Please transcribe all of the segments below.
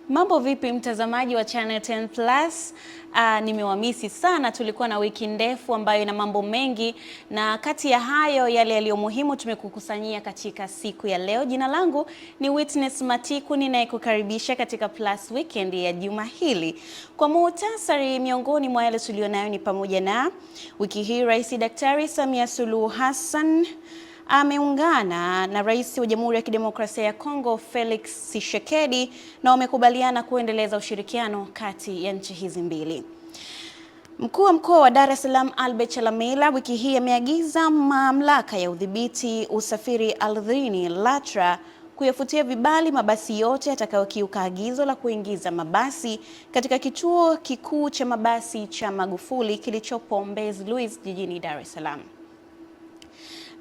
Mambo vipi mtazamaji wa Channel 10 Plus? Nimewamisi sana, tulikuwa na wiki ndefu ambayo ina mambo mengi, na kati ya hayo yale yaliyo muhimu tumekukusanyia katika siku ya leo. Jina langu ni Witness Matiku, ninayekukaribisha katika Plus Weekend ya juma hili. Kwa muhtasari, miongoni mwa yale tulionayo ni pamoja na wiki hii Rais Daktari Samia Suluhu Hassan ameungana na Rais wa Jamhuri ya Kidemokrasia ya Kongo Felix Tshisekedi na wamekubaliana kuendeleza ushirikiano kati ya nchi hizi mbili. Mkuu wa mkoa wa Dar es Salaam Albert Chalamila wiki hii ameagiza mamlaka ya udhibiti usafiri ardhini LATRA kuyafutia vibali mabasi yote yatakayokiuka agizo la kuingiza mabasi katika kituo kikuu cha mabasi cha Magufuli kilichopo Mbezi Luis jijini Dar es Salaam.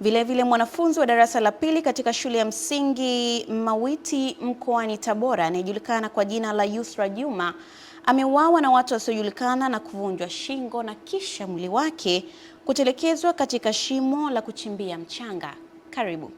Vilevile mwanafunzi wa darasa la pili katika shule ya msingi Mawiti mkoani Tabora anayejulikana kwa jina la Yusra Juma ameuawa na watu wasiojulikana na kuvunjwa shingo na kisha mwili wake kutelekezwa katika shimo la kuchimbia mchanga. Karibu.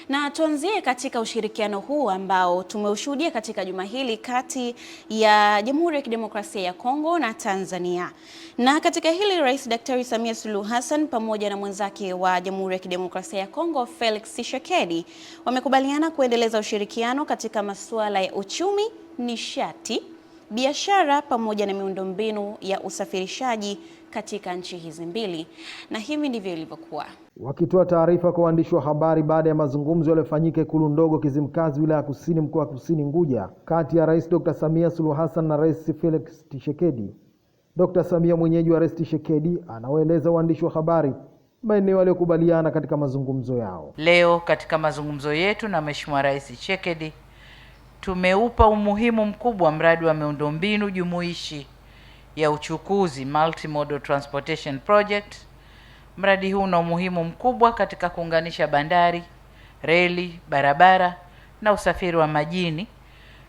Na tuanzie katika ushirikiano huu ambao tumeushuhudia katika juma hili kati ya Jamhuri ya Kidemokrasia ya Kongo na Tanzania. Na katika hili Rais Daktari Samia Suluhu Hassan pamoja na mwenzake wa Jamhuri ya Kidemokrasia ya Kongo Felix Tshisekedi wamekubaliana kuendeleza ushirikiano katika masuala ya uchumi, nishati, biashara pamoja na miundombinu ya usafirishaji katika nchi hizi mbili. Na hivi ndivyo ilivyokuwa. Wakitoa taarifa kwa waandishi wa habari baada ya mazungumzo yaliyofanyika Ikulu ndogo Kizimkazi wilaya Kusini mkoa wa Kusini Unguja kati ya Rais Dr. Samia Suluhu Hassan na Rais Felix Tshisekedi. Dr. Samia mwenyeji wa Rais Tshisekedi anawaeleza waandishi wa habari maeneo waliyokubaliana katika mazungumzo yao. Leo katika mazungumzo yetu na Mheshimiwa Rais Tshisekedi tumeupa umuhimu mkubwa mradi wa miundombinu jumuishi ya uchukuzi Multimodal Transportation Project. Mradi huu una umuhimu mkubwa katika kuunganisha bandari, reli, barabara na usafiri wa majini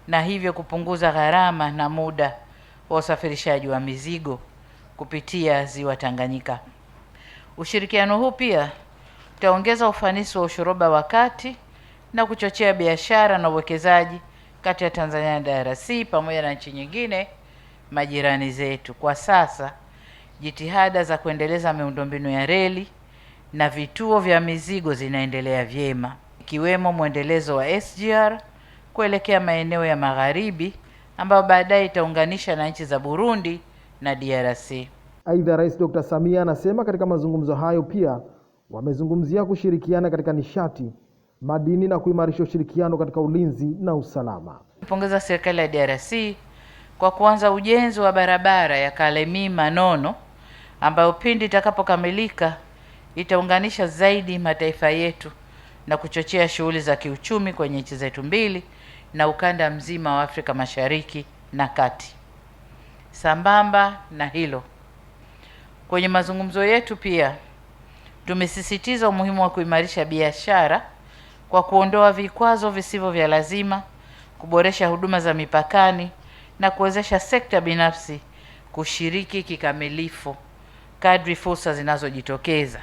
na hivyo kupunguza gharama na muda wa usafirishaji wa mizigo kupitia Ziwa Tanganyika. Ushirikiano huu pia utaongeza ufanisi wa ushoroba wa kati na kuchochea biashara na uwekezaji kati ya Tanzania na DRC pamoja na nchi nyingine majirani zetu. Kwa sasa jitihada za kuendeleza miundombinu ya reli na vituo vya mizigo zinaendelea vyema, ikiwemo mwendelezo wa SGR kuelekea maeneo ya magharibi ambayo baadaye itaunganisha na nchi za Burundi na DRC. Aidha, Rais Dr. Samia anasema katika mazungumzo hayo pia wamezungumzia kushirikiana katika nishati, madini na kuimarisha ushirikiano katika ulinzi na usalama. Napongeza serikali ya DRC kwa kuanza ujenzi wa barabara ya Kalemi-Manono ambayo pindi itakapokamilika itaunganisha zaidi mataifa yetu na kuchochea shughuli za kiuchumi kwenye nchi zetu mbili na ukanda mzima wa Afrika Mashariki na Kati. Sambamba na hilo, kwenye mazungumzo yetu pia tumesisitiza umuhimu wa kuimarisha biashara kwa kuondoa vikwazo visivyo vya lazima, kuboresha huduma za mipakani na kuwezesha sekta binafsi kushiriki kikamilifu kadri fursa zinazojitokeza.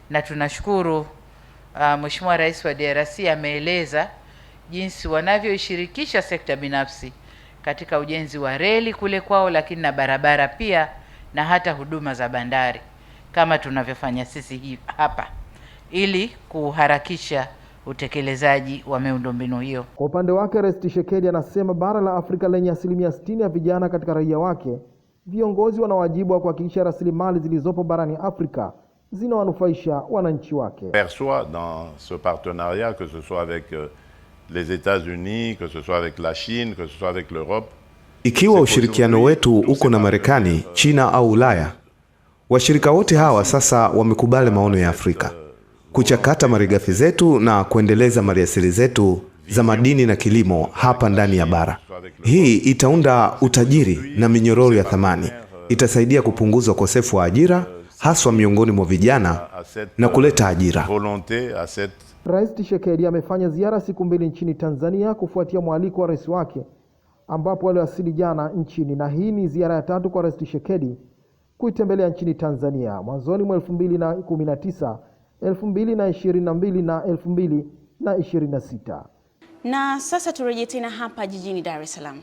Na tunashukuru Mheshimiwa Rais wa DRC ameeleza jinsi wanavyoishirikisha sekta binafsi katika ujenzi wa reli kule kwao, lakini na barabara pia na hata huduma za bandari kama tunavyofanya sisi hapa ili kuharakisha utekelezaji wa miundombinu hiyo. Kwa upande wake Rais Tshisekedi anasema bara la Afrika lenye 60% ya vijana katika raia wake, viongozi wana wajibu wa kuhakikisha rasilimali zilizopo barani Afrika zinawanufaisha wananchi wake. Perçoit dans ce partenariat, que ce soit avec les États-Unis, que ce soit avec la Chine, que ce soit avec l'Europe. Ikiwa ushirikiano wetu uko na Marekani, China au Ulaya, washirika wote hawa sasa wamekubali maono ya Afrika kuchakata malighafi zetu na kuendeleza maliasili zetu za madini na kilimo hapa ndani ya bara. Hii itaunda utajiri na minyororo ya thamani. Itasaidia kupunguza ukosefu wa ajira haswa miongoni mwa vijana na kuleta ajira. Rais Tshisekedi amefanya ziara siku 2 nchini Tanzania kufuatia mwaliko wa rais wake ambapo aliwasili jana nchini, na hii ni ziara ya 3 kwa Rais Tshisekedi kuitembelea nchini Tanzania mwanzoni mwa 2019, 2022 na 2026. Na sasa turejee tena hapa jijini Dar es Salaam.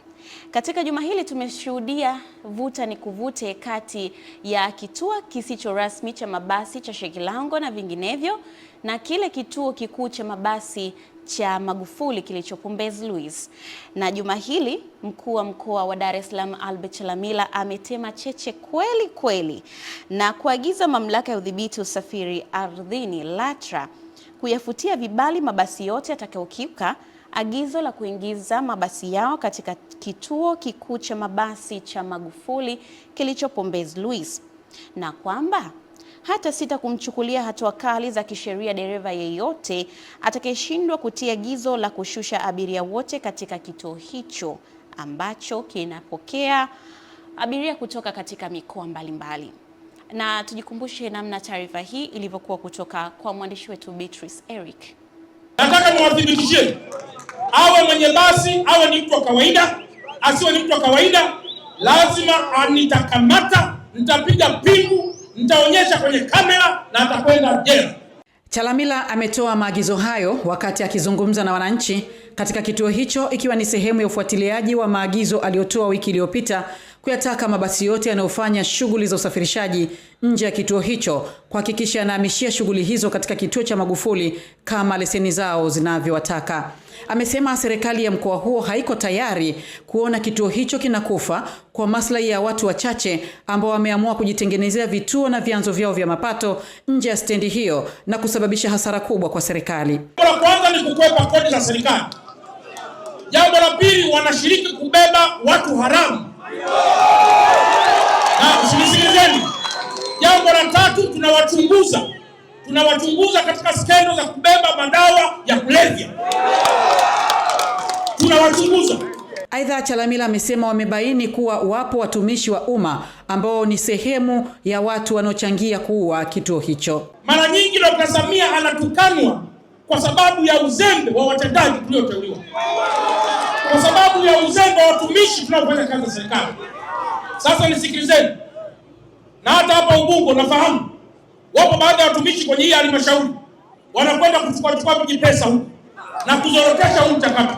Katika juma hili tumeshuhudia vuta ni kuvute kati ya kituo kisicho rasmi cha mabasi cha Shekilango na vinginevyo na kile kituo kikuu cha mabasi cha Magufuli kilichopo Mbezi Luis. Na juma hili mkuu wa mkoa wa Dar es Salaam Albert Chalamila ametema cheche kweli kweli na kuagiza mamlaka ya udhibiti usafiri ardhini LATRA kuyafutia vibali mabasi yote yatakayokiuka agizo la kuingiza mabasi yao katika kituo kikuu cha mabasi cha Magufuli kilichopo Mbezi Luis, na kwamba hata sita kumchukulia hatua kali za kisheria dereva yeyote atakayeshindwa kutia agizo la kushusha abiria wote katika kituo hicho ambacho kinapokea abiria kutoka katika mikoa mbalimbali. Na tujikumbushe namna taarifa hii ilivyokuwa kutoka kwa mwandishi wetu Beatrice Eric. Nataka niwathibitishie, awe mwenye basi, awe ni mtu wa kawaida, asiwe ni mtu wa kawaida, lazima nitakamata, nitapiga pingu, nitaonyesha kwenye kamera na atakwenda jela. Chalamila ametoa maagizo hayo wakati akizungumza na wananchi katika kituo hicho, ikiwa ni sehemu ya ufuatiliaji wa maagizo aliyotoa wiki iliyopita kuyataka mabasi yote yanayofanya shughuli za usafirishaji nje ya kituo hicho kuhakikisha yanahamishia shughuli hizo katika kituo cha Magufuli kama leseni zao zinavyowataka. Amesema serikali ya mkoa huo haiko tayari kuona kituo hicho kinakufa kwa maslahi ya watu wachache ambao wameamua kujitengenezea vituo na vyanzo vyao vya mapato nje ya stendi hiyo na kusababisha hasara kubwa kwa serikali. Jambo la kwanza ni kukwepa kodi za serikali. Jambo la pili, wanashiriki kubeba watu haramu. Na usisikilizeni. Jambo la tatu, tunawachunguza katika skendo za kubeba madawa ya kulevya. Tunawachunguza. Aidha, Chalamila amesema wamebaini kuwa wapo watumishi wa umma ambao ni sehemu ya watu wanaochangia kuua kituo hicho. Mara nyingi Dr. Samia anatukanwa kwa sababu ya uzembe wa watendaji tulioteuliwa, kwa sababu ya uzembe wa watumishi tunaofanya kazi za serikali. Sasa nisikilizeni, na hata hapa Ubungo nafahamu wapo baadhi ya watumishi kwenye hii halmashauri wanakwenda kuchukua vijipesa huko na kuzorotesha huu mchakato.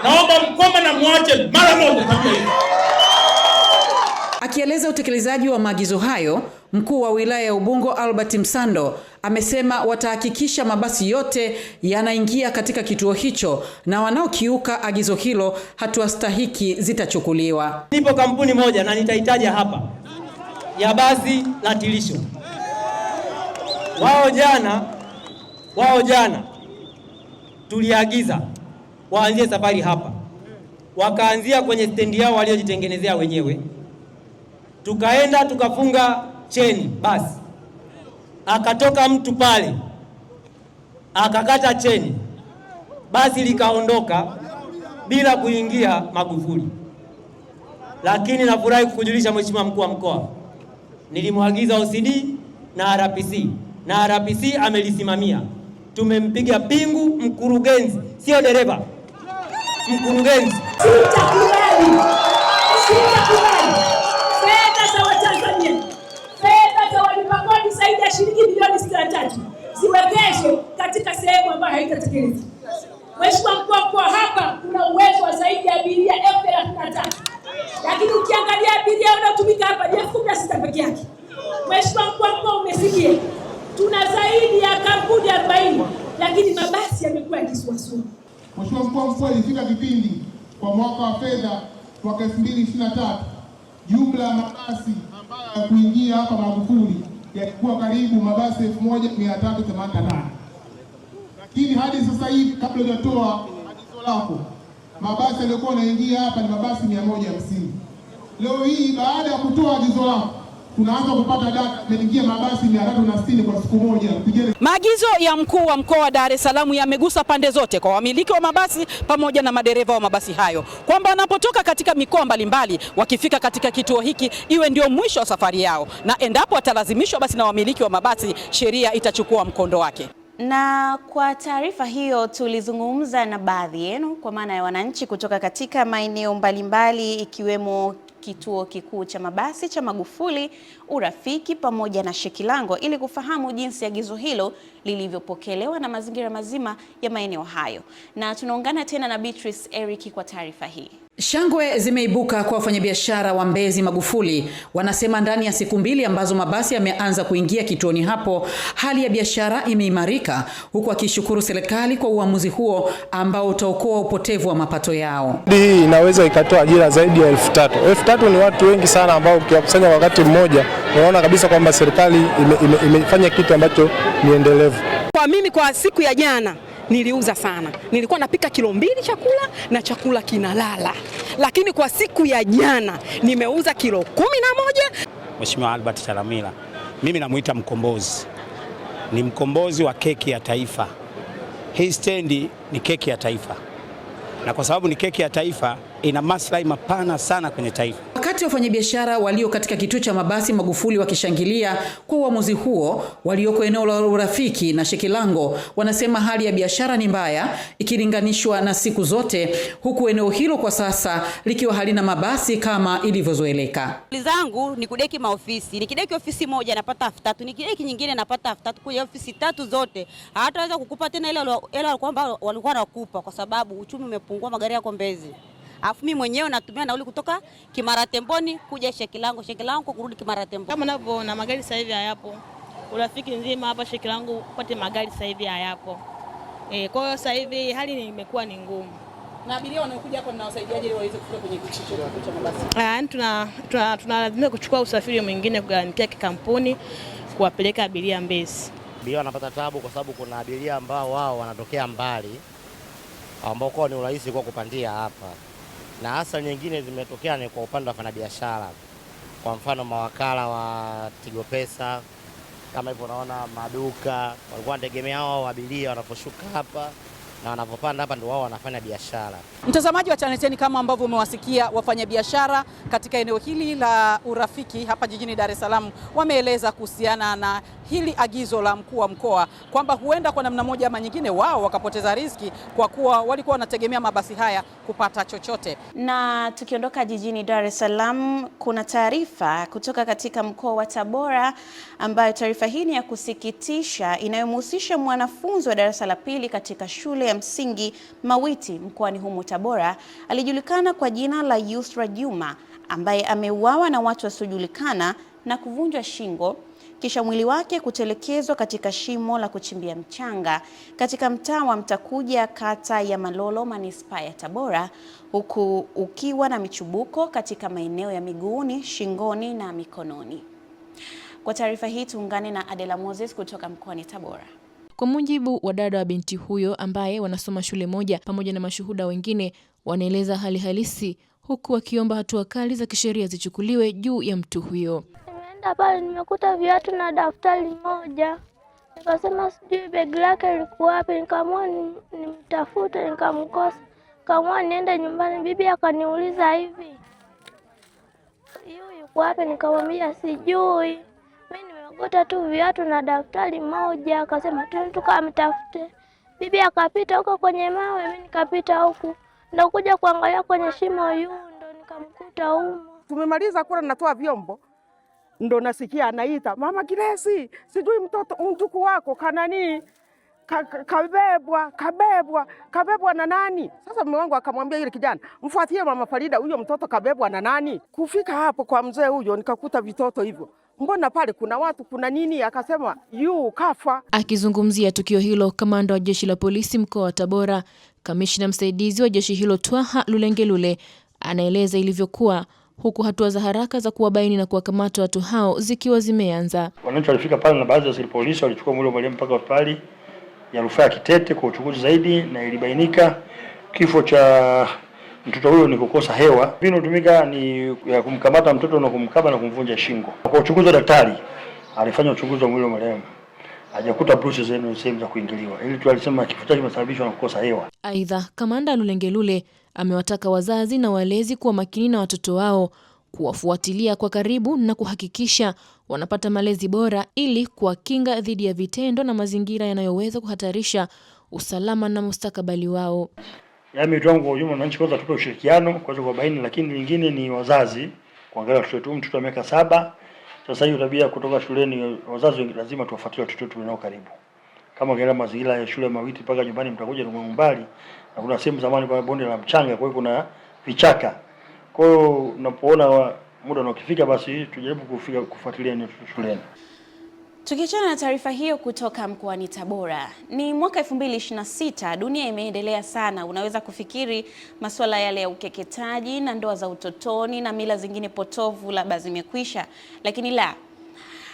Naomba mkome na muache mara moja tabia hiyo. Akieleza utekelezaji wa maagizo hayo, mkuu wa wilaya ya Ubungo Albert Msando amesema watahakikisha mabasi yote yanaingia katika kituo hicho na wanaokiuka agizo hilo hatua stahiki zitachukuliwa. Nipo kampuni moja na nitahitaja hapa ya basi la Tilisho. Wao jana tuliagiza waanzie safari hapa. Wakaanzia kwenye stendi yao waliojitengenezea wenyewe. Tukaenda tukafunga cheni basi. Akatoka mtu pale akakata cheni, basi likaondoka bila kuingia Magufuli. Lakini nafurahi kukujulisha Mheshimiwa Mkuu wa Mkoa, nilimwagiza OCD na RPC na RPC amelisimamia. Tumempiga pingu mkurugenzi, sio dereva, mkurugenzi. Sitakubali fedha za Watanzania, fedha za walipa kodi zaidi ya shilingi milioni 63 ziwekeshwe katika sehemu ambayo haitatekelezwa. Mheshimiwa Mkuu wa Mkoa, hapa kuna uwezo wa zaidi ya abiria 33,000, lakini ukiangalia abiria wanaotumika hapa ni 16,000 peke yake. Mheshimiwa Mkuu wa Mkoa, umesikia tuna zaidi ya kampuni 40, lakini mabasi yamekuwa yakisuasua. Mheshimiwa Mkuu wa Mkoa, ilifika kipindi kwa mwaka wa fedha mwaka 2023 jumla ya mabasi ambayo kuingia hapa Magufuli yalikuwa karibu mabasi 1388. Lakini hadi sasa hivi, kabla hujatoa agizo lako, mabasi yaliokuwa yanaingia hapa ni mabasi 150. Leo hii baada ya kutoa agizo lako tunaanza kupata data imeingia mabasi 360 kwa siku moja. Maagizo ya mkuu wa mkoa wa Dar es Salaam yamegusa pande zote, kwa wamiliki wa mabasi pamoja na madereva wa mabasi hayo, kwamba wanapotoka katika mikoa mbalimbali wakifika katika kituo hiki iwe ndio mwisho wa safari yao, na endapo watalazimishwa basi na wamiliki wa mabasi, sheria itachukua mkondo wake. Na kwa taarifa hiyo tulizungumza na baadhi yenu kwa maana ya wananchi kutoka katika maeneo mbalimbali ikiwemo kituo kikuu cha mabasi cha Magufuli, Urafiki pamoja na Shekilango ili kufahamu jinsi agizo hilo lilivyopokelewa na mazingira mazima ya maeneo hayo. Na tunaungana tena na Beatrice Eric kwa taarifa hii. Shangwe zimeibuka kwa wafanyabiashara wa Mbezi Magufuli. Wanasema ndani ya siku 2 ambazo mabasi yameanza kuingia kituoni hapo, hali ya biashara imeimarika, huku akishukuru serikali kwa uamuzi huo ambao utaokoa upotevu wa mapato yao. Hii inaweza ikatoa ajira zaidi ya 3,000. 3,000 ni watu wengi sana ambao ukiwakusanya wakati mmoja, unaona kabisa kwamba serikali imefanya kitu ambacho ni endelevu. Kwa mimi kwa siku ya jana niliuza sana. Nilikuwa napika kilo 2 chakula na chakula kinalala. Lakini kwa siku ya jana nimeuza kilo 11. Mheshimiwa Albert Chalamila, mimi namuita mkombozi. Ni mkombozi wa keki ya taifa. Hii stendi ni keki ya taifa. Na kwa sababu ni keki ya taifa, ina maslahi mapana sana kwenye taifa. Wakati wafanyabiashara walio katika kituo cha mabasi Magufuli wakishangilia kwa uamuzi huo, walioko eneo la Urafiki na Shekilango wanasema hali ya biashara ni mbaya ikilinganishwa na siku zote, huku eneo hilo kwa sasa likiwa halina mabasi kama ilivyozoeleka. Zangu ni kudeki maofisi. Nikideki ofisi moja napata 3,000, nikideki nyingine napata 3,000. Kwa ofisi 3 zote hawataweza kukupa tena ile kwamba walikuwa wanakupa kwa sababu uchumi umepungua, magari yako Mbezi. Alafu mimi mwenyewe natumia nauli kutoka Kimaratemboni kuja Shekilango kurudi Kimaratemboni. Kama unavyoona magari sasa hivi hayapo. Urafiki nzima hapa Shekilango upate magari sasa hivi hayapo. Kwa hiyo sasa hivi hali imekuwa ni ngumu. Na abiria wanaokuja hapo ninawasaidiaje ili waweze kufika kwenye kituo cha mabasi? Tunalazimika kuchukua usafiri mwingine kuganikia kikampuni kuwapeleka abiria Mbezi. Abiria wanapata tabu kwa sababu kuna abiria ambao wao wanatokea mbali ambao kwa ni urahisi kwa kupandia hapa. Na hasa nyingine zimetokea ni kwa upande wa wanabiashara. Kwa mfano mawakala wa Tigo Pesa, kama hivyo unaona maduka, walikuwa wanategemea hao abiria wanaposhuka hapa na wanapopanda hapa ndio wao wanafanya biashara. Mtazamaji wa Channel 10, kama ambavyo umewasikia wafanyabiashara katika eneo hili la Urafiki hapa jijini Dar es Salaam wameeleza kuhusiana na hili agizo la mkuu wa mkoa kwamba huenda kwa namna moja ama nyingine wao wakapoteza riziki kwa kuwa walikuwa wanategemea mabasi haya kupata chochote. Na tukiondoka jijini Dar es Salaam, kuna taarifa kutoka katika mkoa wa Tabora ambayo taarifa hii ni ya kusikitisha inayomhusisha mwanafunzi wa darasa la 2 katika shule ya msingi Mawiti mkoani humo Tabora. Alijulikana kwa jina la Yusra Juma ambaye ameuawa na watu wasiojulikana na kuvunjwa shingo kisha mwili wake kutelekezwa katika shimo la kuchimbia mchanga katika mtaa wa Mtakuja, kata ya Malolo, manispaa ya Tabora, huku ukiwa na michubuko katika maeneo ya miguuni, shingoni na mikononi. Kwa taarifa hii tuungane na Adela Moses kutoka mkoani Tabora. Kwa mujibu wa dada wa binti huyo ambaye wanasoma shule moja pamoja na mashuhuda wengine, wanaeleza hali halisi huku wakiomba hatua kali za kisheria zichukuliwe juu ya mtu huyo. Nimeenda pale nimekuta viatu na daftari moja. Nikasema sijui begi lake liko wapi, nikaamua nimtafute nikamkosa. Nikaamua niende nyumbani, bibi akaniuliza hivi, yuko wapi? Nikamwambia sijui. Mimi nimekuta tu viatu na daftari moja. Akasema tukamtafute. Bibi akapita huko kwenye mawe, mimi nikapita huku. Ndio kuja kuangalia kwenye shimo yundo nikamkuta humo. Tumemaliza kula natoa vyombo. Ndo nasikia anaita, "Mama Kiresi, sijui mjukuu wako kanani kabebwa na nani?" Sasa mume wangu akamwambia yule kijana, "Mfuatie Mama Farida, huyo mtoto kabebwa na nani?" Kufika hapo kwa mzee huyo nikakuta vitoto hivyo. Mbona pale kuna watu kuna nini? Akasema kafa. Akizungumzia tukio hilo, kamanda wa jeshi la polisi mkoa wa Tabora, kamishna msaidizi wa jeshi hilo Twaha Lulengelule, anaeleza ilivyokuwa, huku hatua za haraka za kuwabaini na kuwakamata watu hao zikiwa zimeanza. Wananchi walifika pale na baadhi ya polisi walichukua mwili wa marehemu mpaka hospitali ya rufaa ya Kitete kwa uchunguzi zaidi, na ilibainika kifo cha mtoto huyo ni kukosa hewa. Mbinu tumika ni ya kumkamata mtoto na kumkaba na kumvunja shingo. Kwa uchunguzi wa daktari alifanya uchunguzi wa mwili wa marehemu, hajakuta bruises zenu sehemu za kuingiliwa, ili tu alisema kifo chake kimesababishwa na kukosa hewa. Aidha, kamanda Lulengelule amewataka wazazi na walezi kuwa makini na watoto wao, kuwafuatilia kwa karibu na kuhakikisha wanapata malezi bora ili kuwakinga dhidi ya vitendo na mazingira yanayoweza kuhatarisha usalama na mustakabali wao. Wito wangu kwa ujumla, wananchi kwanza tupe ushirikiano kwanza kwa baini, lakini lingine ni wazazi kuangalia watoto wetu. Mtoto wa miaka 7 sasa hiyo tabia kutoka shuleni, wazazi lazima tuwafuatilie watoto wetu nao karibu. Kama ngela mazingira ya shule Mawiti mpaka nyumbani mtakuja ni mbali, na kuna sehemu zamani kwa bonde la mchanga, kwa hiyo kuna vichaka. Kwa hiyo unapoona muda unakifika, basi tujaribu kufuatilia ni shuleni. Tukiachana na taarifa hiyo kutoka mkoani Tabora, ni mwaka 2026, dunia imeendelea sana. Unaweza kufikiri masuala yale ya ukeketaji na ndoa za utotoni na mila zingine potovu labda zimekwisha, lakini la.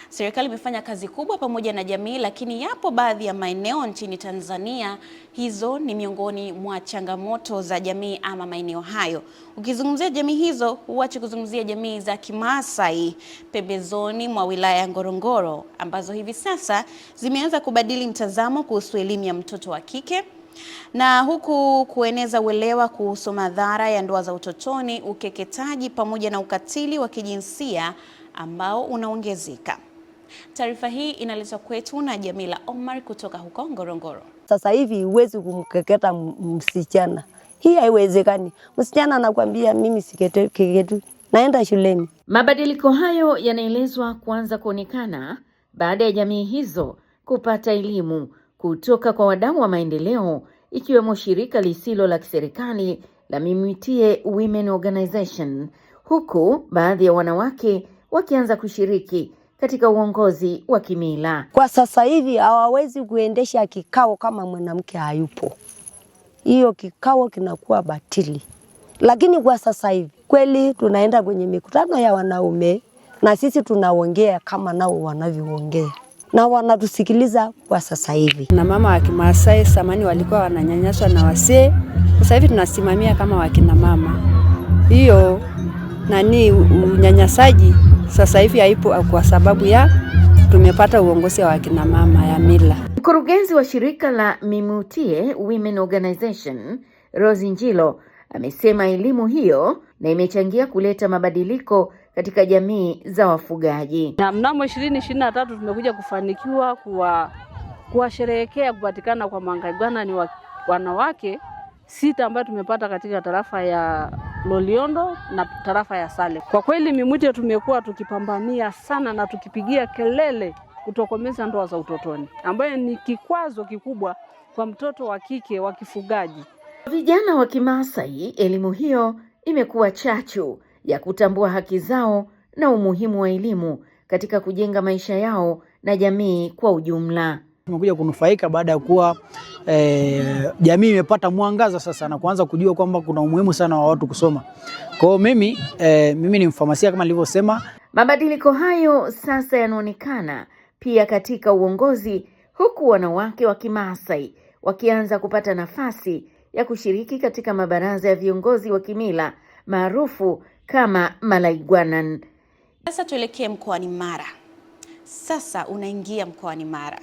Serikali imefanya kazi kubwa pamoja na jamii, lakini yapo baadhi ya maeneo nchini Tanzania hizo ni miongoni mwa changamoto za jamii ama maeneo hayo. Ukizungumzia jamii hizo, huachi kuzungumzia jamii za Kimaasai pembezoni mwa wilaya ya Ngorongoro, ambazo hivi sasa zimeanza kubadili mtazamo kuhusu elimu ya mtoto wa kike na huku kueneza uelewa kuhusu madhara ya ndoa za utotoni, ukeketaji pamoja na ukatili wa kijinsia ambao unaongezeka. Taarifa hii inaletwa kwetu na Jamila Omar kutoka huko Ngorongoro. Sasa hivi huwezi kumkeketa msichana. Hii haiwezekani. Msichana anakuambia mimi sikeketu, naenda shuleni. Mabadiliko hayo yanaelezwa kuanza kuonekana baada ya jamii hizo kupata elimu kutoka kwa wadau wa maendeleo, ikiwemo shirika lisilo la kiserikali la Mimitie Women Organization, huku baadhi ya wanawake wakianza kushiriki katika uongozi wa kimila. Kwa sasa hivi hawawezi kuendesha kikao kama mwanamke hayupo. Hiyo kikao kinakuwa batili. Lakini kwa sasa hivi kweli tunaenda kwenye mikutano ya wanaume na sisi tunaongea kama nao wanavyoongea, na wanatusikiliza kwa sasa hivi. Na mama wa Kimaasai zamani walikuwa wananyanyaswa na wasee, sasa hivi tunasimamia kama wakina mama. Hiyo unyanyasaji sasa hivi haipo kwa sababu ya tumepata uongozi wa wakina mama ya mila. Mkurugenzi wa shirika la Mimitie Women Organization, Rose Njilo, amesema elimu hiyo na imechangia kuleta mabadiliko katika jamii za wafugaji. Na mnamo 2023 tumekuja kufanikiwa kuwasherehekea kupatikana kwa Mangaigwana ni wanawake 6 ambao tumepata katika tarafa ya Loliondo na tarafa ya Sale. Kwa kweli Mimitie tumekuwa tukipambania sana na tukipigia kelele kutokomeza ndoa za utotoni, ambayo ni kikwazo kikubwa kwa mtoto wa kike wa kifugaji. Vijana wa Kimaasai, elimu hiyo imekuwa chachu ya kutambua haki zao na umuhimu wa elimu katika kujenga maisha yao na jamii kwa ujumla. Tumekuja kunufaika baada ya kuwa jamii imepata mwangaza sasa na kuanza kujua kwamba kuna umuhimu sana wa watu kusoma. Kwa hiyo mimi ni mfamasia kama nilivyosema. Mabadiliko hayo sasa yanaonekana pia katika uongozi, huku wanawake wa Kimaasai wakianza kupata nafasi ya kushiriki katika mabaraza ya viongozi wa kimila maarufu kama Malaigwanan. Sasa tuelekee mkoani Mara. Sasa unaingia mkoani Mara.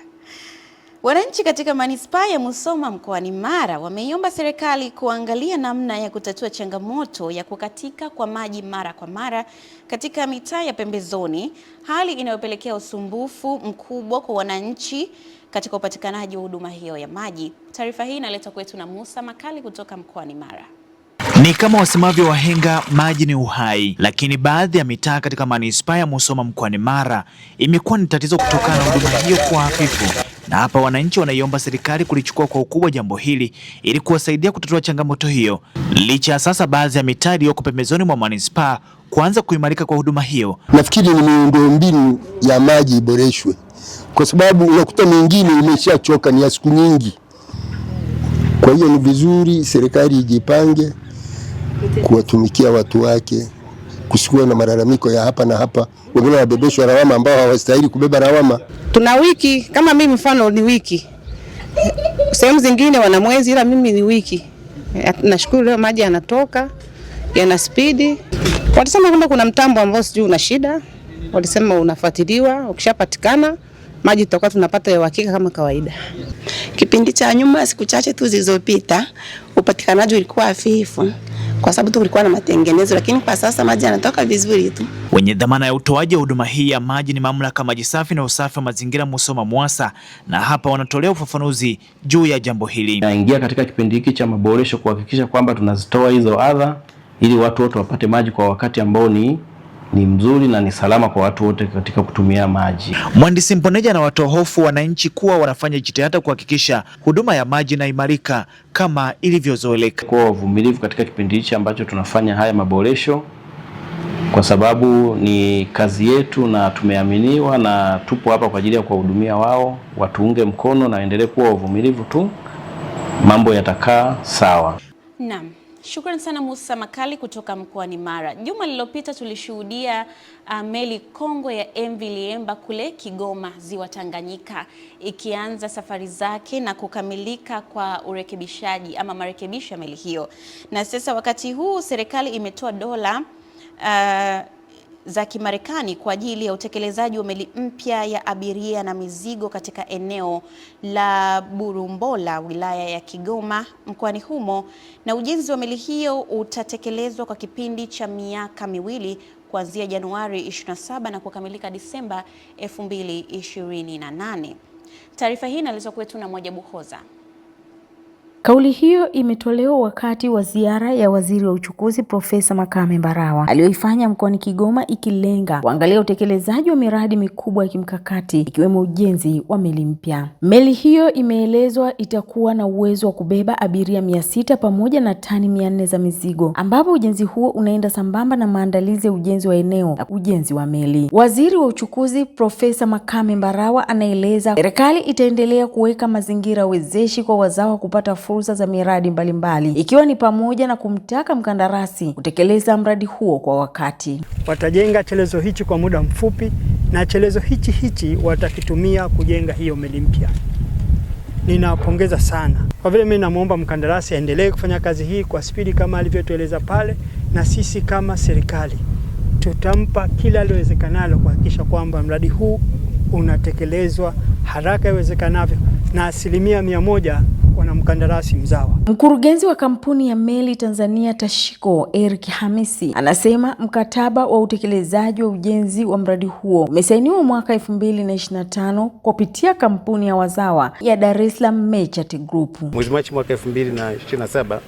Wananchi katika manispaa ya Musoma mkoani Mara wameiomba serikali kuangalia namna ya kutatua changamoto ya kukatika kwa maji mara kwa mara katika mitaa ya pembezoni, hali inayopelekea usumbufu mkubwa kwa wananchi katika upatikanaji wa huduma hiyo ya maji. Taarifa hii inaletwa kwetu na Musa Makali kutoka mkoani Mara. Ni kama wasemavyo wahenga, maji ni uhai, lakini baadhi ya mitaa katika manispaa ya Musoma mkoani Mara imekuwa ni tatizo kutokana na huduma hiyo kwa hafifu. Na hapa wananchi wanaiomba serikali kulichukua kwa ukubwa jambo hili ili kuwasaidia kutatua changamoto hiyo. Licha ya sasa baadhi ya mitaa iliyoko pembezoni mwa manispaa kuanza kuimarika kwa huduma hiyo. Nafikiri ni miundombinu ya maji iboreshwe, kwa sababu unakuta mingine imeshachoka, ni ya siku nyingi. Kwa hiyo ni vizuri serikali ijipange kuwatumikia watu wake, kusikuwa na malalamiko ya hapa na hapa. Wengine wabebeshwa lawama ambao hawastahili kubeba lawama. Tuna wiki, kama mimi mfano ni wiki. Sehemu zingine wana mwezi, ila mimi ni wiki. Nashukuru leo maji yanatoka, yana spidi. Walisema kwamba kuna mtambo ambao sijui una shida. Walisema unafuatiliwa, ukishapatikana maji tutakuwa tunapata ya uhakika kama kawaida. Kipindi cha nyuma siku chache tu zilizopita upatikanaji ulikuwa hafifu. kwa sababu tulikuwa na matengenezo, lakini kwa sasa maji yanatoka vizuri tu. Wenye dhamana ya utoaji wa huduma hii ya maji ni mamlaka maji safi na usafi wa mazingira Musoma Mwasa, na hapa wanatolea ufafanuzi juu ya jambo hili. Naingia katika kipindi hiki cha maboresho kuhakikisha kwamba tunazitoa hizo adha ili watu wote wapate maji kwa wakati ambao ni mzuri na ni salama kwa watu wote katika kutumia maji. Mhandisi Mponeja na watoa hofu wananchi kuwa wanafanya jitihada kuhakikisha huduma ya maji inaimarika kama ilivyozoeleka. Kwa uvumilivu katika kipindi hichi ambacho tunafanya haya maboresho, kwa sababu ni kazi yetu na tumeaminiwa na tupo hapa kwa ajili ya kuwahudumia wao. Watuunge mkono na endelee kuwa wavumilivu tu, mambo yatakaa sawa. Naam. Shukrani sana Musa Makali kutoka mkoani Mara. Juma lililopita tulishuhudia meli kongwe ya MV Liemba kule Kigoma, Ziwa Tanganyika, ikianza safari zake na kukamilika kwa urekebishaji ama marekebisho ya meli hiyo. Na sasa wakati huu serikali imetoa dola za Kimarekani kwa ajili ya utekelezaji wa meli mpya ya abiria na mizigo katika eneo la Burumbola, wilaya ya Kigoma, mkoani humo, na ujenzi wa meli hiyo utatekelezwa kwa kipindi cha miaka miwili kuanzia Januari 27 na kukamilika Disemba 2028. Taarifa hii inaelezwa kwetu na Mwajabu Hoza. Kauli hiyo imetolewa wakati wa ziara ya Waziri wa Uchukuzi Profesa Makame Mbarawa aliyoifanya mkoani Kigoma, ikilenga kuangalia utekelezaji wa miradi mikubwa ya kimkakati ikiwemo ujenzi wa meli mpya. Meli hiyo imeelezwa itakuwa na uwezo wa kubeba abiria 600 pamoja na tani 400 za mizigo, ambapo ujenzi huo unaenda sambamba na maandalizi ya ujenzi wa eneo na ujenzi wa meli. Waziri wa Uchukuzi Profesa Makame Mbarawa anaeleza serikali itaendelea kuweka mazingira wezeshi kwa wazawa kupata fursa za miradi mbalimbali, ikiwa ni pamoja na kumtaka mkandarasi kutekeleza mradi huo kwa wakati. Watajenga chelezo hichi kwa muda mfupi na chelezo hichi watakitumia kujenga hiyo meli mpya. Ninawapongeza sana. Kwa vile mimi namuomba mkandarasi aendelee kufanya kazi hii kwa spidi kama alivyotueleza pale, na sisi kama serikali tutampa kila liwezekanalo kuhakikisha kwamba mradi huu unatekelezwa haraka iwezekanavyo na 100% wana mkandarasi mzawa. Mkurugenzi wa kampuni ya meli Tanzania Tashiko, Eric Hamisi, anasema mkataba wa utekelezaji wa ujenzi wa mradi huo umesainiwa mwaka 2025 kupitia kampuni ya wazawa ya Dar es Salaam Merchant Group. Mwezi Machi mwaka 2027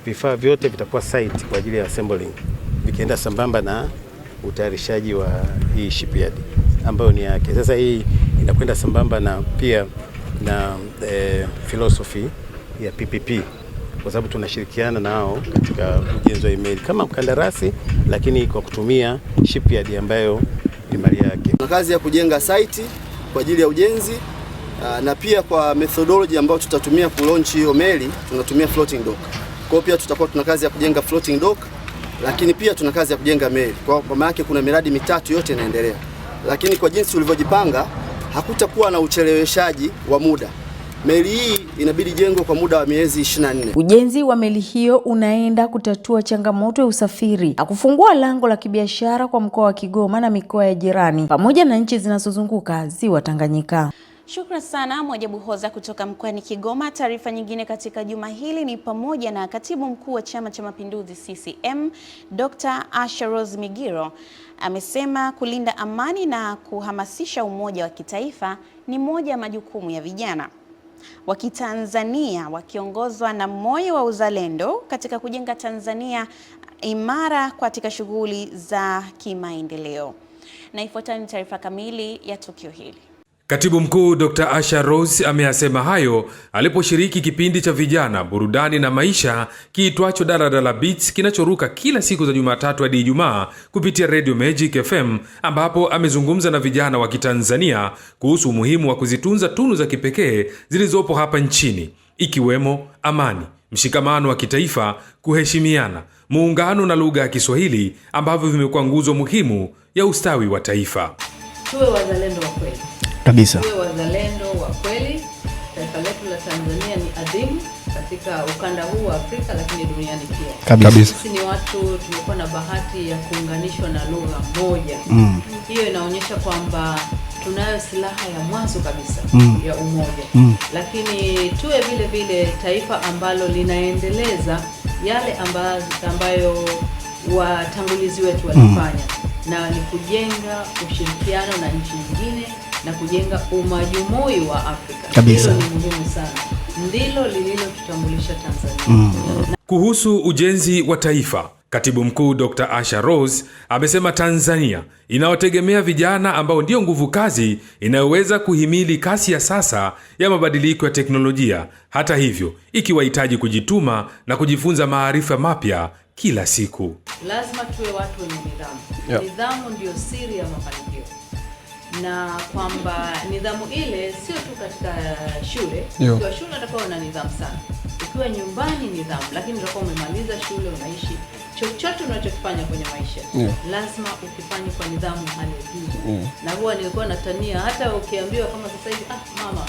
vifaa vyote vitakuwa site kwa ajili ya assembling, vikienda sambamba na utayarishaji wa hii shipyard ambayo ni yake. Sasa hii inakwenda sambamba na pia na philosophy ya PPP, kwa sababu tunashirikiana nao katika ujenzi wa meli kama mkandarasi, lakini kwa kutumia shipyard ambayo ni mali yake. Tuna kazi ya kujenga site kwa ajili ya ujenzi, na pia kwa methodology ambayo tutatumia ku launch hiyo meli tunatumia floating dock. Kwa pia tutakuwa tuna kazi ya kujenga floating dock, lakini pia tuna kazi ya kujenga meli. Kwa maana yake kuna miradi mitatu yote inaendelea. Lakini kwa jinsi tulivyojipanga hakutakuwa na ucheleweshaji wa muda. Meli hii inabidi jengwe kwa muda wa miezi 24. Ujenzi wa meli hiyo unaenda kutatua changamoto ya usafiri na kufungua lango la kibiashara kwa mkoa wa Kigoma na mikoa ya jirani pamoja na nchi zinazozunguka Ziwa Tanganyika. Shukrani sana Mwajabu Hoza kutoka mkoani Kigoma. Taarifa nyingine katika juma hili ni pamoja na Katibu Mkuu wa Chama cha Mapinduzi CCM, Dr. Asha Rose Migiro amesema kulinda amani na kuhamasisha umoja wa kitaifa ni moja ya majukumu ya vijana wa Kitanzania wakiongozwa na moyo wa uzalendo katika kujenga Tanzania imara katika shughuli za kimaendeleo. Na ifuatayo ni taarifa kamili ya tukio hili. Katibu Mkuu Dr. Asha Rose ameyasema hayo aliposhiriki kipindi cha vijana, burudani na maisha kiitwacho Daladala Beats kinachoruka kila siku za Jumatatu hadi Ijumaa kupitia Radio Magic FM, ambapo amezungumza na vijana wa Kitanzania kuhusu umuhimu wa kuzitunza tunu za kipekee zilizopo hapa nchini, ikiwemo amani, mshikamano wa kitaifa, kuheshimiana, muungano na lugha ya Kiswahili ambavyo vimekuwa nguzo muhimu ya ustawi wa taifa. Tuwe wazalendo wa kweli. Kabisa. Tuwe wazalendo wa kweli. Taifa letu la Tanzania ni adhimu katika ukanda huu wa Afrika, lakini duniani pia. Kabisa. Sisi ni watu tumekuwa na bahati ya kuunganishwa na lugha moja. Hiyo inaonyesha kwamba tunayo silaha ya mwanzo kabisa ya umoja. Lakini tuwe vile vile taifa ambalo linaendeleza yale ambayo watangulizi wetu walifanya, na ni kujenga ushirikiano na nchi nyingine na kujenga umajumui wa Afrika. Kabisa. Hilo ni muhimu sana, ndilo lililotutambulisha Tanzania. Kuhusu ujenzi wa taifa, Katibu Mkuu Dr. Asha Rose amesema Tanzania inawategemea vijana ambao ndio nguvu kazi inayoweza kuhimili kasi ya sasa ya mabadiliko ya teknolojia, hata hivyo ikiwahitaji kujituma na kujifunza maarifa mapya kila siku. Lazima tuwe watu wenye nidhamu. Yeah. Nidhamu ndio siri ya mafanikio, na kwamba nidhamu ile sio tu katika shule. Ukiwa shule utakuwa una nidhamu sana, ukiwa nyumbani nidhamu, lakini utakuwa umemaliza shule unaishi, chochote unachokifanya kwenye maisha lazima ukifanye kwa nidhamu hali ya juu. Na huwa nilikuwa natania, hata ukiambiwa kama sasa hivi mama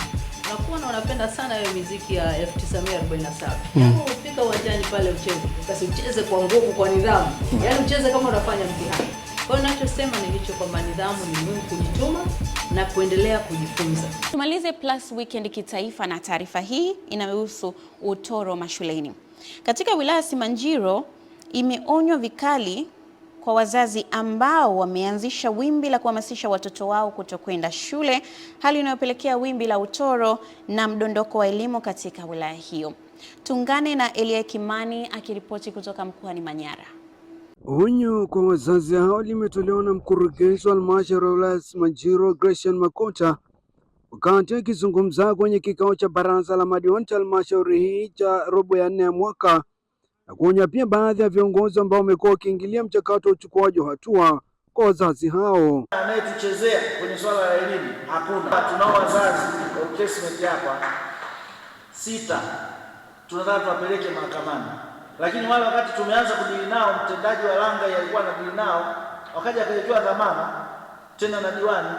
unakuwa unapenda sana hiyo muziki ya 1947. Kama ufika uwanjani pale ucheze, basi ucheze kwa nguvu, kwa nidhamu. Yaani ucheze kama unafanya mtihani. Kwa hiyo ninachosema ni hicho, kwamba nidhamu ni muhimu, kujituma na kuendelea kujifunza. Tumalize Plus Weekend kitaifa na taarifa hii inayohusu utoro mashuleni. Katika wilaya Simanjiro imeonywa vikali kwa wazazi ambao wameanzisha wimbi la kuhamasisha watoto wao kutokwenda shule, hali inayopelekea wimbi la utoro na mdondoko wa elimu katika wilaya hiyo. Tungane na Elia Kimani akiripoti kutoka mkoani Manyara. Onyo kwa wazazi hao limetolewa na mkurugenzi wa halmashauri ya wilaya Simanjiro Gracian Makota wakati akizungumza kwenye kikao cha baraza la madiwani cha halmashauri hii cha robo ya 4 ya mwaka, na kuonya pia baadhi ya viongozi ambao wamekuwa wakiingilia mchakato wa uchukuaji wa hatua kwa wazazi hao. Anayetuchezea kwenye swala la elimu hakuna. Tunao wazazi kwa placement hapa 6 tunataka tuwapeleke mahakamani, lakini wale wakati tumeanza kudili nao, mtendaji wa Langa alikuwa anadili nao, wakaja akaitoa dhamana tena na diwani.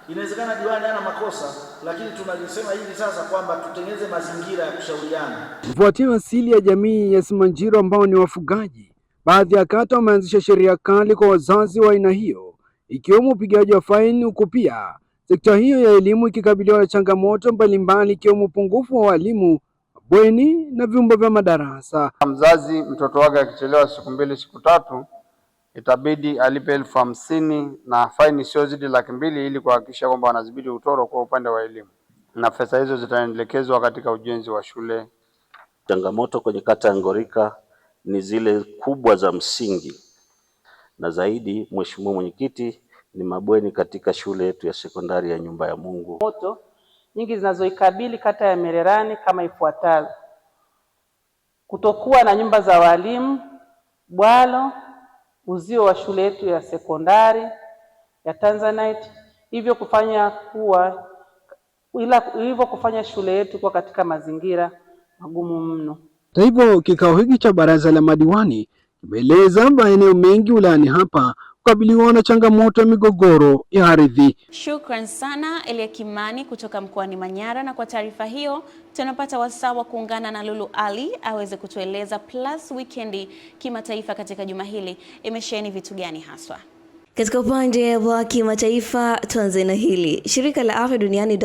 Inawezekana diwani hana makosa, lakini tunalisema hivi sasa kwamba tutengeneze mazingira ya kushauriana. Kufuatia asili ya jamii ya Simanjiro ambao ni wafugaji, baadhi ya kata wameanzisha sheria kali kwa wazazi wa aina hiyo, ikiwemo upigaji wa faini, huku pia sekta hiyo ya elimu ikikabiliwa na changamoto mbalimbali ikiwemo upungufu wa walimu, bweni na vyumba vya madarasa. Mzazi mtoto wake akichelewa siku 2 siku 3 itabidi alipe 50,000 na faini sio zidi 200,000 ili kuhakikisha kwamba wanadhibiti utoro kwa upande wa elimu, na pesa hizo zitaelekezwa katika ujenzi wa shule. Changamoto kwenye kata ya Ngorika ni zile kubwa za msingi, na zaidi, Mheshimiwa Mwenyekiti, ni mabweni katika shule yetu ya sekondari ya Nyumba ya Mungu. Moto nyingi zinazoikabili kata ya Mererani kama ifuatavyo: kutokuwa na nyumba za walimu, bwalo, uzio wa shule yetu ya sekondari ya Tanzanite, hivyo kufanya shule yetu kwa katika mazingira magumu mno. Hata hivyo, kikao hiki cha baraza la madiwani kimeeleza maeneo mengi wilayani hapa kukabiliwa na changamoto ya migogoro ya ardhi. Shukran sana Elia Kimani kutoka mkoani Manyara, na kwa taarifa hiyo tunapata wasaa wa kuungana na Lulu Ali aweze kutueleza Plus Weekend kimataifa katika juma hili imesheheni vitu gani haswa. Katika upande wa kimataifa, Tanzania hili, shirika la afya duniani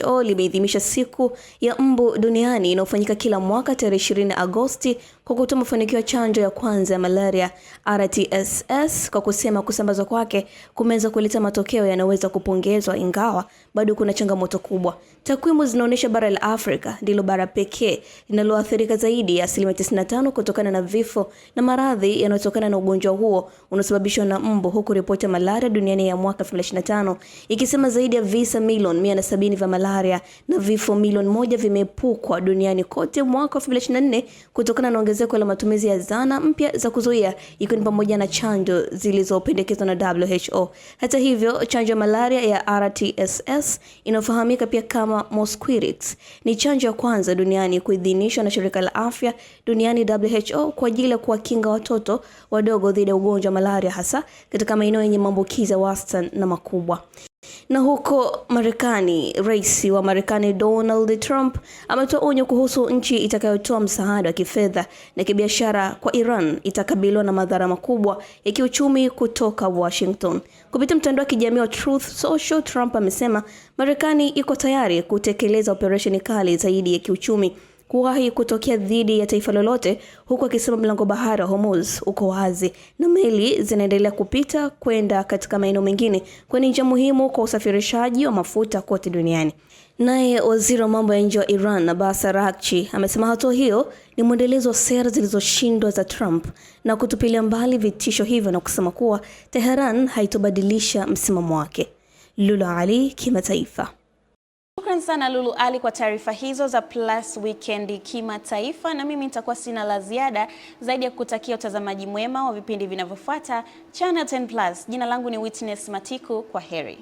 WHO limeidhinisha siku ya mbu duniani inayofanyika kila mwaka tarehe 20 Agosti kwa kutoa mafanikio ya chanjo ya kwanza ya malaria RTSS, kwa kusema kusambazwa kwake kumeweza kuleta matokeo yanayoweza kupongezwa, ingawa bado kuna changamoto kubwa. Takwimu zinaonyesha bara la Afrika ndilo bara pekee linaloathirika zaidi ya 95% kutokana na vifo na maradhi yanayotokana na ugonjwa huo unaosababishwa na mbu, huku ripoti ya malaria duniani ya mwaka 2025 ikisema zaidi ya visa milioni 170 vya malaria na vifo milioni 1 vimeepukwa duniani kote mwaka 2024 kutokana na ongezeko la matumizi ya zana mpya za kuzuia, ikiwa ni pamoja na chanjo zilizopendekezwa na WHO. Hata hivyo, chanjo ya malaria ya RTSS inayofahamika pia kama Mosquirix ni chanjo ya kwanza duniani kuidhinishwa na shirika la afya duniani WHO kwa ajili ya kuwakinga watoto wadogo dhidi ya ugonjwa wa malaria, hasa katika maeneo yenye maambukizi ya wastani na makubwa. Na huko Marekani, rais wa Marekani Donald Trump ametoa onyo kuhusu nchi itakayotoa msaada wa kifedha na kibiashara kwa Iran itakabiliwa na madhara makubwa ya kiuchumi kutoka Washington. Kupitia mtandao wa kijamii wa Truth Social, Trump amesema Marekani iko tayari kutekeleza operesheni kali zaidi ya kiuchumi kuwahi kutokea dhidi ya taifa lolote, huku akisema mlango bahari wa Hormuz uko wazi na meli zinaendelea kupita kwenda katika maeneo mengine, kwani njia muhimu kwa usafirishaji wa mafuta kote duniani. Naye waziri wa mambo ya nje wa Iran, Abbas Araghchi, amesema hatua hiyo ni mwendelezo wa sera zilizoshindwa za Trump na kutupilia mbali vitisho hivyo na kusema kuwa Tehran haitobadilisha msimamo wake. Lulu Ali, Kimataifa. Shukran sana Lulu Ali kwa taarifa hizo za Plus Weekend Kimataifa, na mimi nitakuwa sina la ziada zaidi ya kutakia utazamaji mwema wa vipindi vinavyofuata Channel 10 Plus. Jina langu ni Witness Matiku, kwa heri.